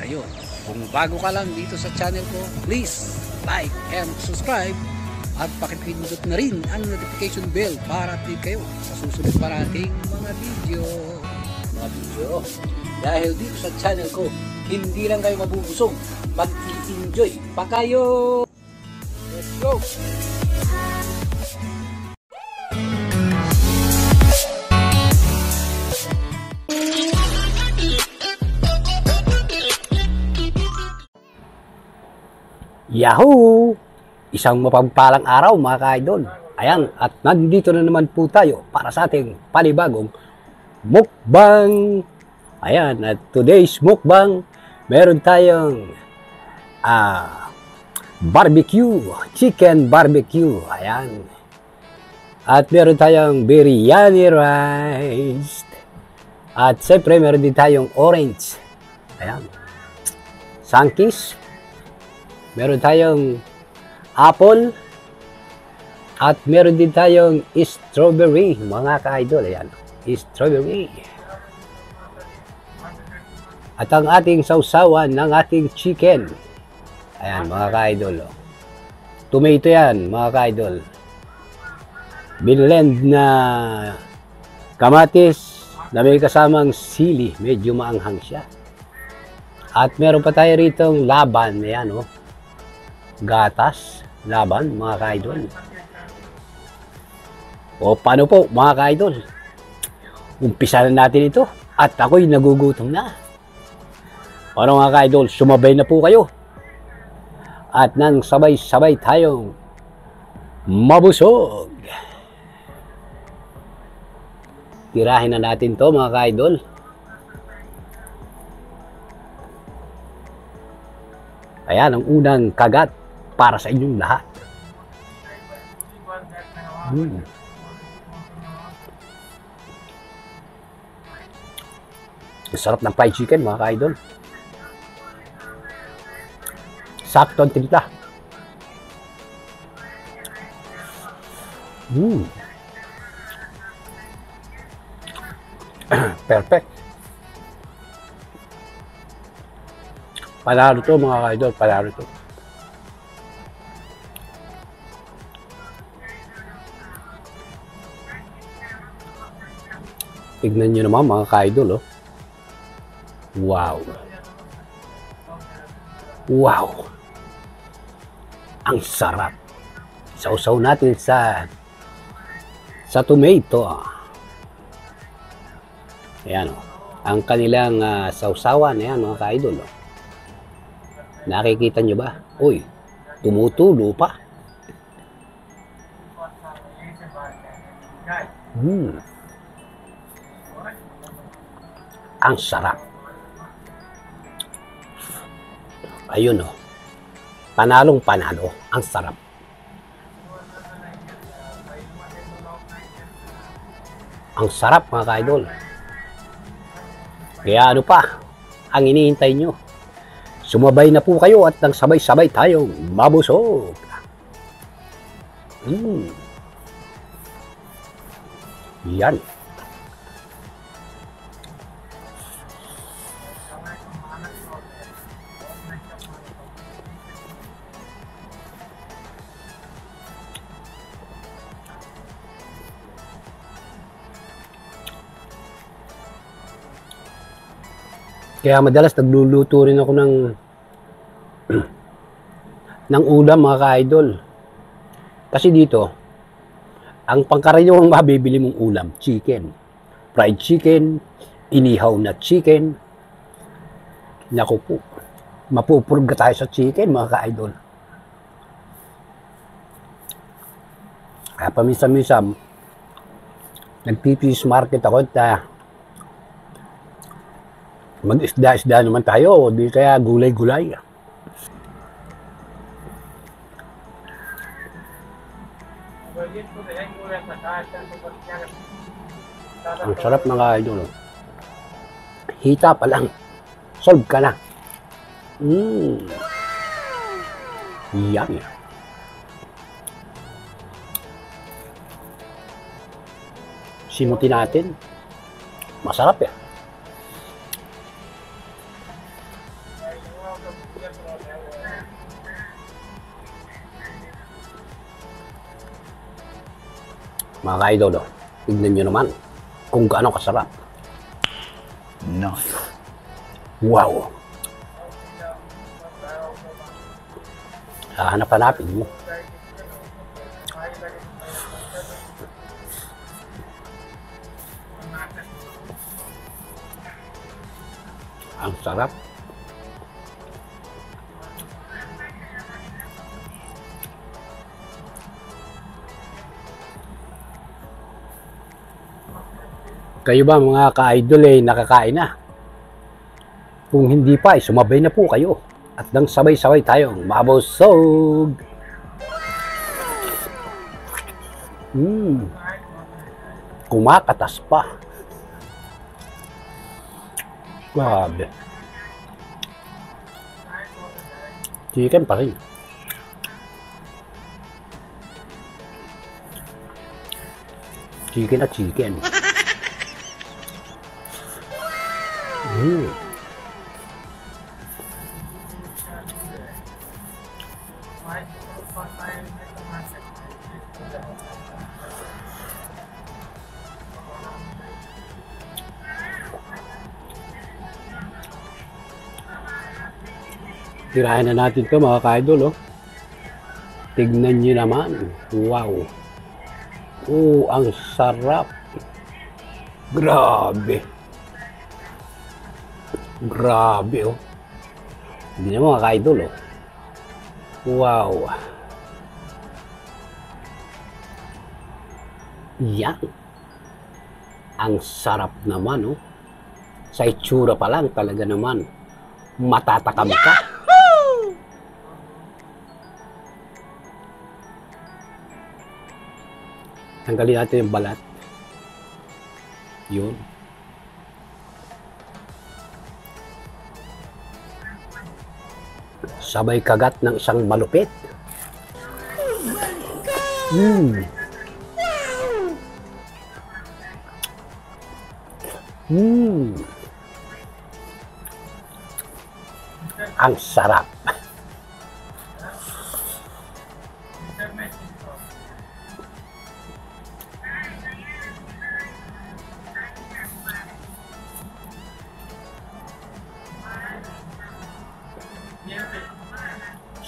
Ayun, kung bago ka lang dito sa channel ko, please like and subscribe at pakipindot na rin ang notification bell para update kayo sa susunod parating mga video. Dahil dito sa channel ko, hindi lang kayo mabubusog, mag-enjoy pa kayo. Let's go! Yahoo! Isang mapagpalang araw mga ka-idol. Ayan, at nandito na naman po tayo para sa ating panibagong mukbang. Ayan, at today's mukbang, meron tayong barbecue, chicken barbecue. Ayan. At meron tayong biryani rice. At siyempre meron din tayong orange. Ayan. Sankis. Meron tayong apple. At meron din tayong strawberry, mga ka-idol. Ayan, strawberry. At ang ating sausawan ng ating chicken. Ayan, mga ka-idol. Tomato yan, mga ka-idol. Binlend na kamatis na may kasamang sili. Medyo maanghang siya. At meron pa tayo ritong laban. Ayan, oh. Gatas, laban, mga ka-idol. O paano po, mga ka-idol? Umpisa na natin ito at ako'y nagugutom na. Paano, mga ka-idol? Sumabay na po kayo. At nang sabay-sabay tayong mabusog. Tirahin na natin to, mga ka-idol. Ayan ang unang kagat para sa inyong lahat. Sarap ng fried chicken, mga ka-idol. Sakto ang timpla. Perfect. Panalo to, mga ka-idol. Panalo to. Tignan nyo naman, mga ka-idol, oh. Wow. Wow. Ang sarap. Sausaw natin sa tomato. Ayan, oh. Ang kanilang sausawan, ayan, mga ka-idol, oh. Nakikita nyo ba? Uy, tumutulo pa. Ang sarap. Ayun, oh. Panalong panalo. Ang sarap. Ang sarap, mga ka-idol. Kaya ano pa ang inihintay nyo? Sumabay na po kayo at nang sabay-sabay tayong mabusog. Yan. Kaya madalas nagluluto rin ako ng ulam, mga ka-idol. Kasi dito, ang pangkaraniwang mabibili mong ulam, chicken. Fried chicken, inihaw na chicken. Naku po, mapupurga tayo sa chicken, mga ka-idol. Kaya paminsan-minsan, nag-PP's market ako at mag-isda-isda naman tayo, o di kaya gulay-gulay. Ang sarap, mga idol. Hita pa lang. Solve ka na. Yummy. Simutin natin. Masarap yan. Mga ka-idol, oh, tignan nyo naman kung gaano kasarap. Nice. Wow! Hanap-hanapin mo. Ang sarap. Kayo ba mga ka-idol nakakain na? Kung hindi pa, sumabay na po kayo. At nang sabay-sabay tayong mabusog. Kumakatas pa. Grabe. Chicken pa rin. Chicken at chicken. Tirahin na natin to mga ka-idol, oh. Tignan nyo naman. Wow. Oh, ang sarap. Grabe. Grabe, oh. Hindi na mga ka-idol, oh. Wow. Yan. Ang sarap naman, oh. Sa itsura pa lang talaga naman. Matatakam ka. Tanggalin natin yung balat. Yun. Sabay kagat ng isang malupit. Ang sarap.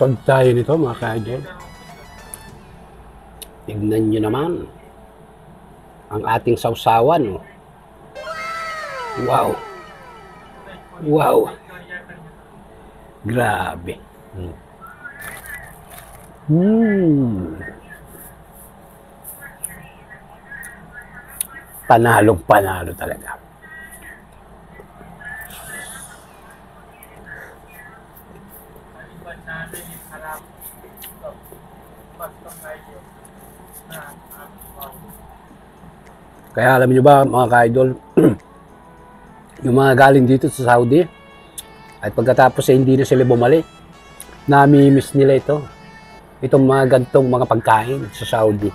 Sod tayo nito mga ka-idol. Tignan nyo naman ang ating sausawan. Oh. Wow. Wow. Grabe. Panalong panalo talaga. Kaya alam niyo ba mga ka-idol, yung mga galing dito sa Saudi, at pagkatapos hindi na sila bumalik, nami-miss nila ito. Itong mga gantong mga pagkain sa Saudi.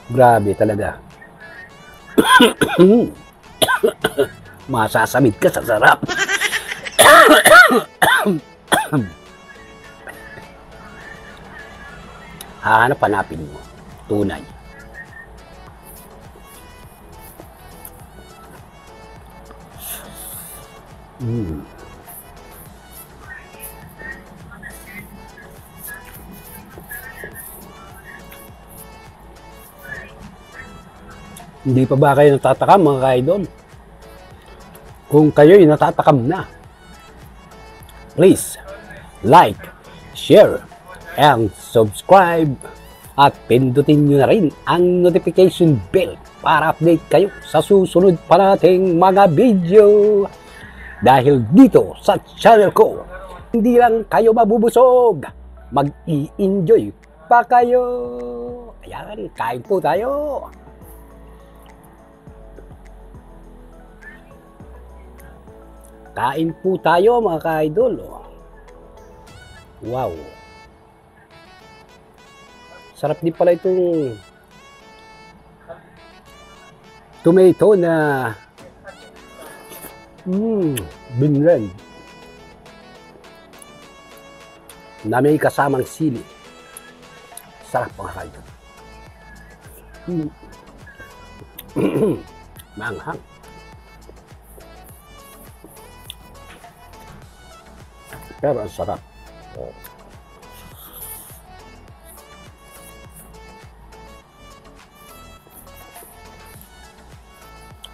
Grabe talaga. Masasamid ka sa sarap. Hanap-hanapin mo. Tunay. Hindi pa ba kayo natatakam mga ka-idol? Kung kayo'y natatakam na, please like, share, and subscribe. At pindutin nyo na rin ang notification bell para update kayo sa susunod pa nating mga video. Dahil dito sa channel ko, hindi lang kayo mabubusog, mag-i-enjoy pa kayo. Ayan, kain po tayo. Kain po tayo mga ka-idol. Wow. Sarap din pala itong tomato na binlend. na may kasamang sili. Sarap mga kaidol. Manghang. Pero ang sarap.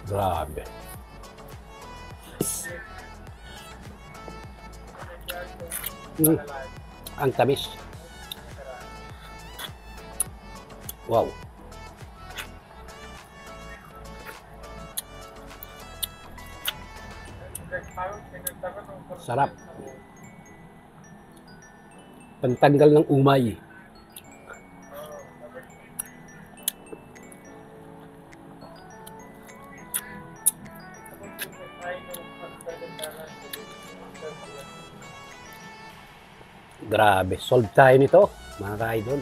Grabe. Ang tamis. Wow. Sarap. Pantanggal ng umay. Grabe, solve tayo nito, mga ka-idol.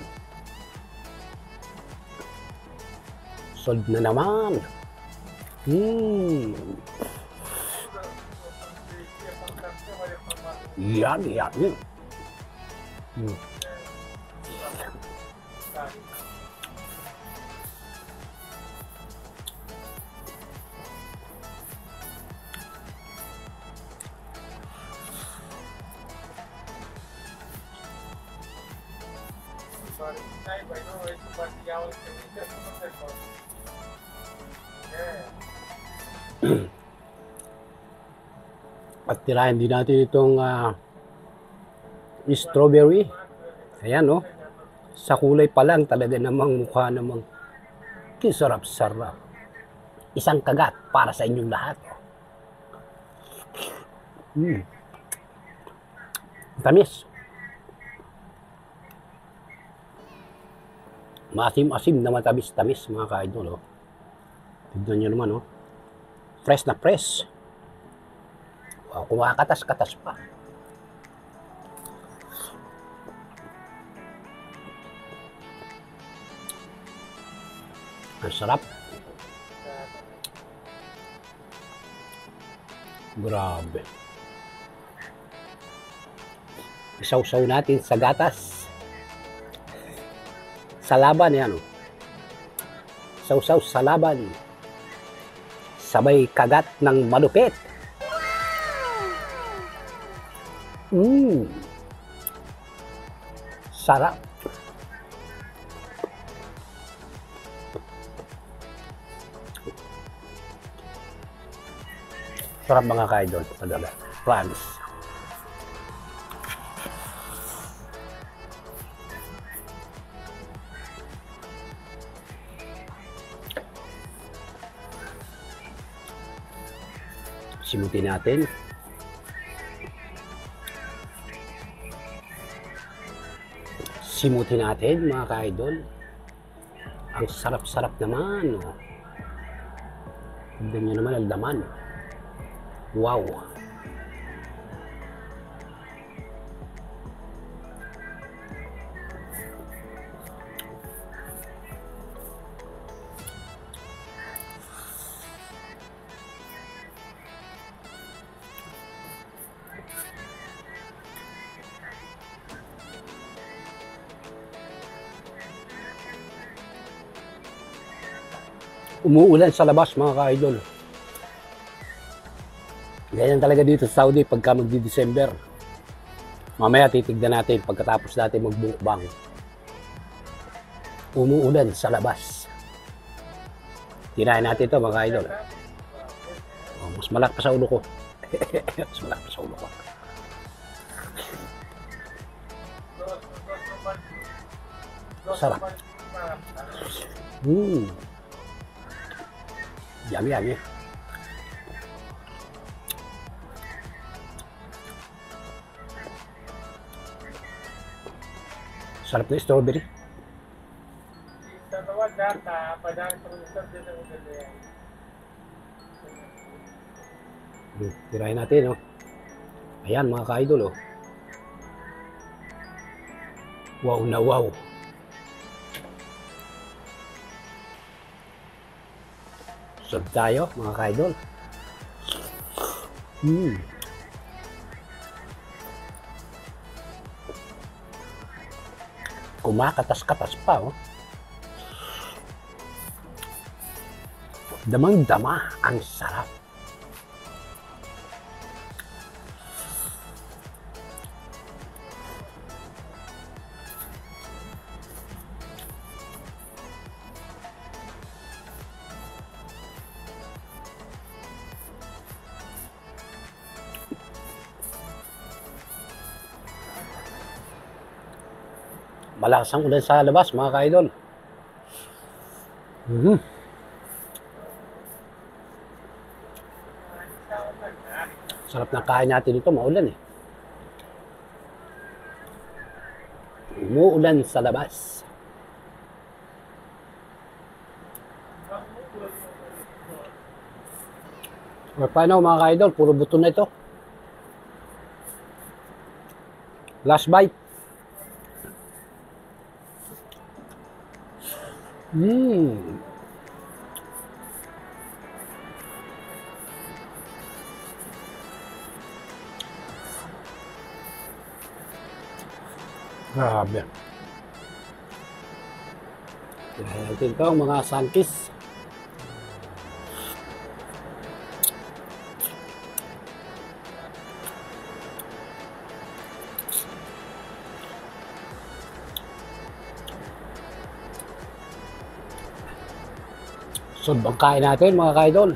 Solve na naman. Yan. At tirahin din natin itong strawberry. Ayan, no? Sa kulay pa lang talaga namang mukha namang kisarap-sarap. Isang kagat para sa inyong lahat. Tamis. Maasim-asim na matamis-tamis, mga ka-idol. Oh. Tignan nyo naman, oh. Fresh na fresh. Wow, kumakatas-katas pa. Ang sarap. Grabe. Isaw-saw natin sa gatas. Sa laban, yan. Isaw-saw sa laban. Sabay kagat ng malupit. Sarap. Sarap mga ka-idol. Talaga. Promise. Simutin natin. Simutin natin mga ka-idol. Ang sarap-sarap naman. Tignan nyo naman ang laman. Wow. Umuulan sa labas mga ka-idol. Ganyan talaga dito sa Saudi pagka magdi-December. Mamaya titignan natin pagkatapos natin magbukbang. Umuulan sa labas. Tirahin natin ito mga ka-idol. Oh, mas malak pa sa ulo ko. Mas malak pa sa ulo ko. Sarap. Yummy. Sarap na strawberry. Tirahin natin, oh. Ayan mga ka-idol, oh. Wow na wow. Sarap tayo mga ka-idol. Kumakatas-katas pa, oh. Damang-dama, ang sarap. Malakas ang ulan sa labas, mga ka-idol. Sarap ng kain natin ito, maulan eh. Umuulan sa labas. O paano mga ka-idol, puro buto na ito. Last bite. Grabe. Tignan natin ito, mga sunkist. Sobrang kain natin, mga ka-idol.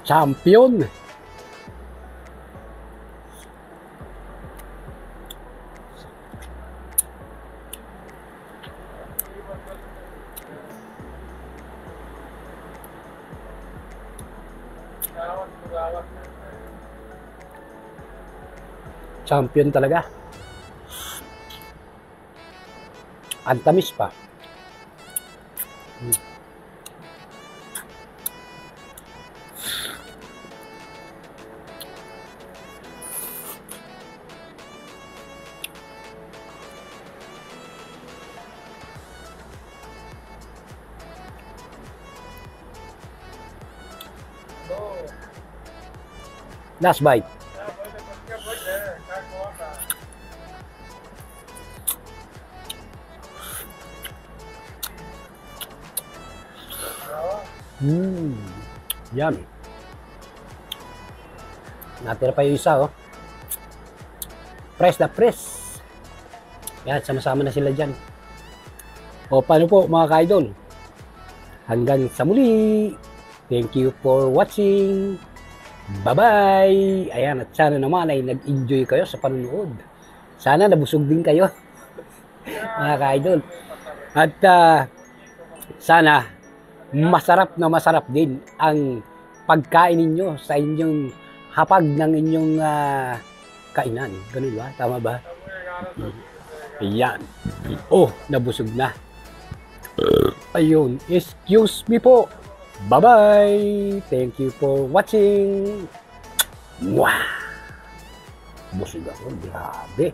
Champion. Champion talaga. Ang tamis pa. Last bite. Yummy. Natira pa yung isa, oh. Press na press. Yan, sama-sama na sila dyan. O, paano po mga ka-idol? Hanggang sa muli. Thank you for watching. Bye-bye! Ayan, at sana naman ay nag-enjoy kayo sa panunood. Sana nabusog din kayo, mga ka-idol. At sana masarap na masarap din ang pagkain ninyo sa inyong hapag ng inyong kainan. Ganun ba? Tama ba? Ayan. Oh, nabusog na. Ayun. Excuse me po. Bye-bye! Thank you for watching! Wow! Busog ako, grabe!